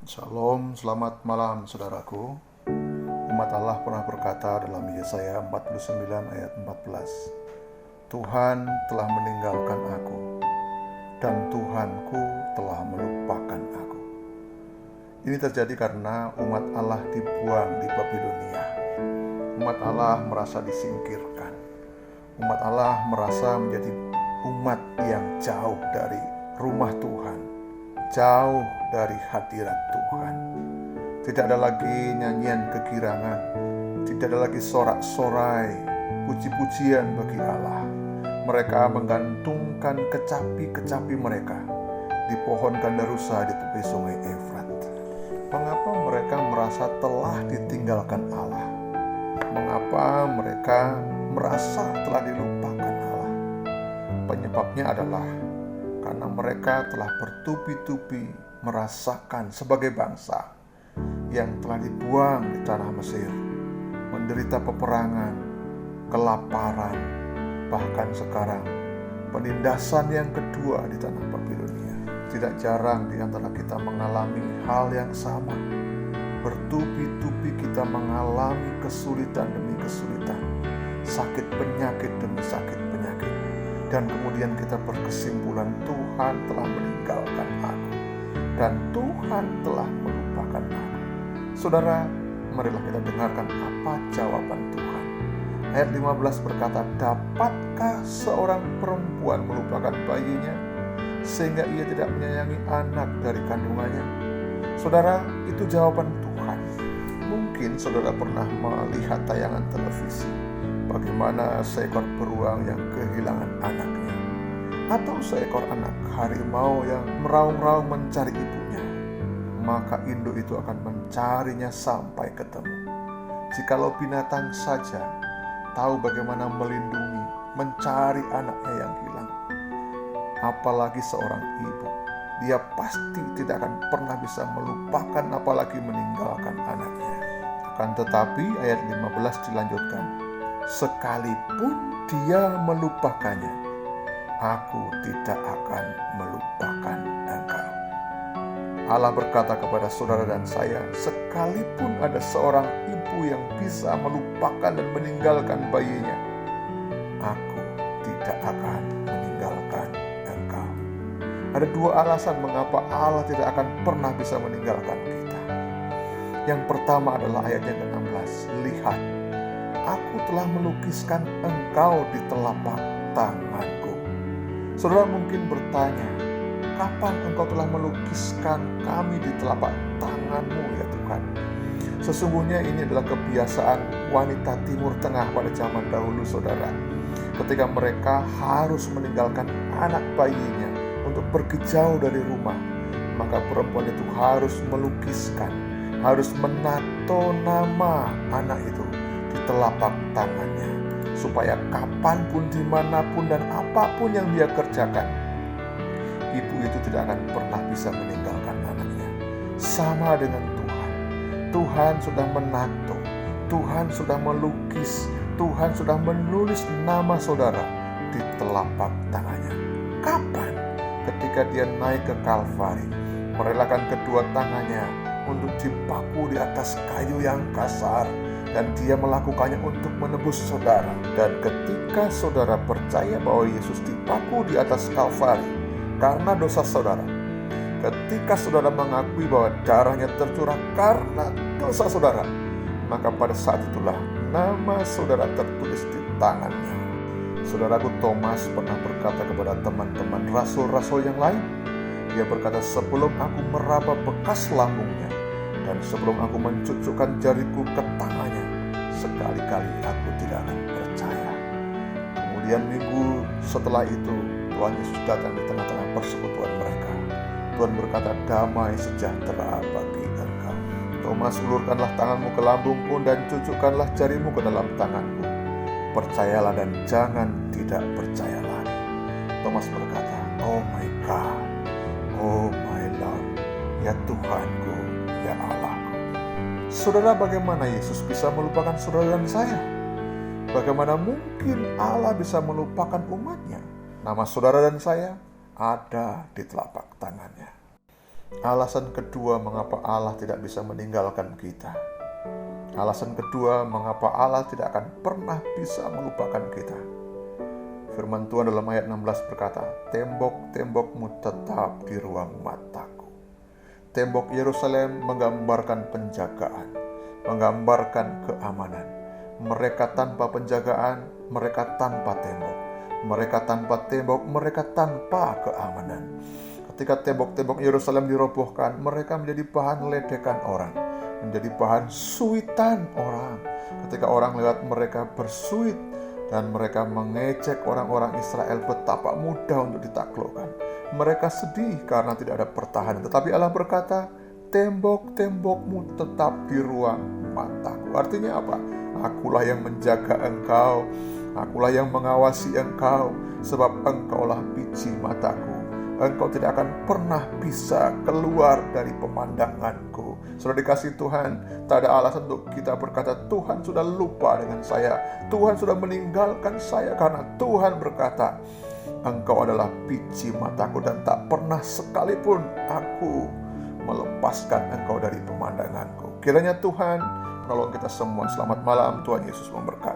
Shalom, selamat malam saudaraku. Umat Allah pernah berkata dalam Yesaya 49 ayat 14, Tuhan telah meninggalkan aku, dan Tuhanku telah melupakan aku. Ini terjadi karena umat Allah dibuang di Babilonia. Umat Allah merasa disingkirkan. Umat Allah merasa menjadi umat yang jauh dari rumah Tuhan, jauh dari hadirat Tuhan. Tidak ada lagi nyanyian kegirangan, tidak ada lagi sorak-sorai, puji-pujian bagi Allah. Mereka menggantungkan kecapi-kecapi mereka di pohon gandarusa di tepi sungai Efrat. Mengapa mereka merasa telah ditinggalkan Allah? Mengapa mereka merasa telah dilupakan Allah? Penyebabnya adalah karena mereka telah bertubi-tubi merasakan sebagai bangsa yang telah dibuang di tanah Mesir, menderita peperangan, kelaparan, bahkan sekarang penindasan yang kedua di tanah Babilonia. Tidak jarang di antara kita mengalami hal yang sama. Bertubi-tubi kita mengalami kesulitan demi kesulitan, sakit penyakit demi sakit penyakit, dan kemudian kita berkesimpulan Tuhan telah meninggalkan aku dan Tuhan telah melupakan aku. Saudara, marilah kita dengarkan apa jawaban Tuhan. Ayat 15 berkata, dapatkah seorang perempuan melupakan bayinya sehingga ia tidak menyayangi anak dari kandungannya? Saudara, itu jawaban Tuhan. Mungkin saudara pernah melihat tayangan televisi bagaimana seekor beruang yang kehilangan anaknya, atau seekor anak harimau yang meraung-raung mencari ibunya. Maka induk itu akan mencarinya sampai ketemu. Jikalau binatang saja tahu bagaimana melindungi, mencari anaknya yang hilang, apalagi seorang ibu. Dia pasti tidak akan pernah bisa melupakan, apalagi meninggalkan anaknya. Akan tetapi ayat 15 dilanjutkan, sekalipun dia melupakannya, aku tidak akan melupakan engkau. Allah berkata kepada saudara dan saya, sekalipun ada seorang ibu yang bisa melupakan dan meninggalkan bayinya, aku tidak akan meninggalkan engkau. Ada dua alasan mengapa Allah tidak akan pernah bisa meninggalkan kita. Yang pertama adalah ayat yang ke-16, lihat, aku telah melukiskan engkau di telapak tanganku. Saudara mungkin bertanya, kapan engkau telah melukiskan kami di telapak tanganmu ya Tuhan? Sesungguhnya ini adalah kebiasaan wanita Timur Tengah pada zaman dahulu, saudara. Ketika mereka harus meninggalkan anak bayinya untuk pergi jauh dari rumah, maka perempuan itu harus melukiskan, harus menato nama anak itu di telapak tangannya, supaya kapanpun, dimanapun, dan apapun yang dia kerjakan, ibu itu tidak akan pernah bisa meninggalkan anaknya. Sama dengan Tuhan. Tuhan sudah menato, Tuhan sudah melukis, Tuhan sudah menulis nama saudara di telapak tangannya. Kapan? Ketika dia naik ke Kalvari, merelakan kedua tangannya untuk dipaku di atas kayu yang kasar, dan dia melakukannya untuk menebus saudara. Dan ketika saudara percaya bahwa Yesus dipaku di atas Kalvari karena dosa saudara, ketika saudara mengakui bahwa darahnya tercurah karena dosa saudara, maka pada saat itulah nama saudara tertulis di tangannya. Saudaraku Thomas pernah berkata kepada teman-teman rasul-rasul yang lain, dia berkata, sebelum aku meraba bekas lambungnya dan sebelum aku mencucukkan jariku ke tangannya, sekali-kali aku tidak akan percaya. Kemudian minggu setelah itu, Tuhan Yesus datang di tengah-tengah persekutuan mereka. Tuhan berkata, damai sejahtera bagi engkau. Thomas, ulurkanlah tanganmu ke lambungku dan cucukkanlah jarimu ke dalam tanganku. Percayalah dan jangan tidak percaya lagi. Thomas berkata, oh my God, oh my Lord, ya Tuhanku, ya Allahku. Saudara, bagaimana Yesus bisa melupakan saudara dan saya? Bagaimana mungkin Allah bisa melupakan umatnya? Nama saudara dan saya ada di telapak tangannya. Alasan kedua mengapa Allah tidak bisa meninggalkan kita. Alasan kedua mengapa Allah tidak akan pernah bisa melupakan kita. Firman Tuhan dalam ayat 16 berkata, tembok-tembokmu tetap di ruang mataku. Tembok Yerusalem menggambarkan penjagaan, menggambarkan keamanan. Mereka tanpa penjagaan, mereka tanpa tembok. Mereka tanpa tembok, mereka tanpa keamanan. Ketika tembok-tembok Yerusalem dirobohkan, mereka menjadi bahan ledekan orang, menjadi bahan suitan orang. Ketika orang lewat, mereka bersuit dan mereka mengejek orang-orang Israel betapa mudah untuk ditaklukkan. Mereka sedih karena tidak ada pertahanan. Tetapi Allah berkata, tembok-tembokmu tetap di ruang mataku. Artinya apa? Akulah yang menjaga engkau, akulah yang mengawasi engkau, sebab engkaulah biji mataku. Engkau tidak akan pernah bisa keluar dari pemandanganku. Sudah dikasih Tuhan, tak ada alasan untuk kita berkata, Tuhan sudah lupa dengan saya, Tuhan sudah meninggalkan saya, karena Tuhan berkata, engkau adalah biji mataku dan tak pernah sekalipun aku melepaskan engkau dari pemandanganku. Kiranya Tuhan menolong kita semua. Selamat malam, Tuhan Yesus memberkati.